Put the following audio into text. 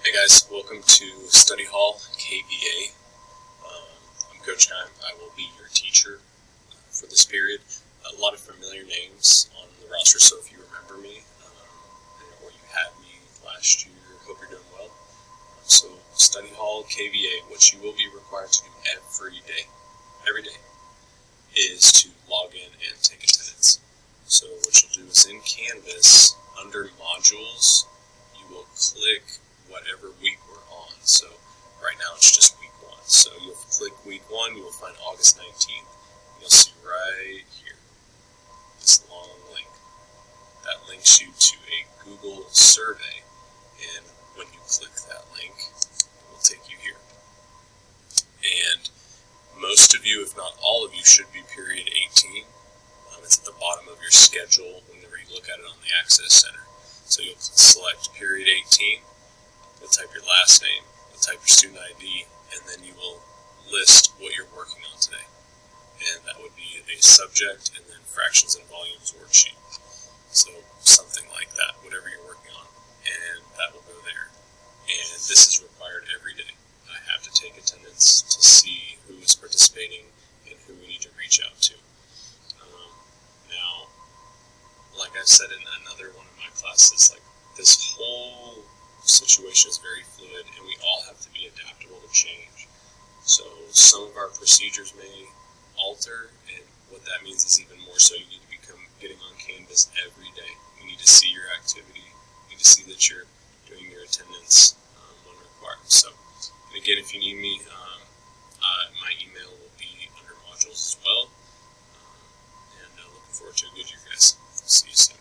Hey guys, welcome to Study Hall KVA. I'm Coach Kime. I will be your teacher for this period. A lot of familiar names on the roster, so if you remember me or you had me last year, hope you're doing well. So Study Hall KVA, what you will be required to do every day, is to log in and take attendance. So what you'll do is in Canvas, under Modules, you will click whatever week we're on. So right now it's just week 1. So you'll click week 1, you will find August 19th. You'll see right here this long link. That links you to a Google survey, and when you click that link, it will take you here. And most of you, if not all of you, should be period 18. It's at the bottom of your schedule whenever you look at it on the Access Center. So you'll select period 18, you'll type your last name, you'll type your student ID, and then you will list what you're working on today. And that would be a subject and then fractions and volumes worksheet. So something like that, whatever you're working on, and that will go there. And this is required every day. I have to take attendance to see who is participating and who we need to reach out to. Now, like I said in another one of my classes, like this whole situation is very fluid, and we all have to be adaptable to change. So some of our procedures may alter, and what that means is even more so you need to become getting on Canvas every day. You need to see your activity. You need to see that you're doing your attendance when required. So, and again, if you need me, my email will be under modules as well. And looking forward to a good year, guys. See you soon.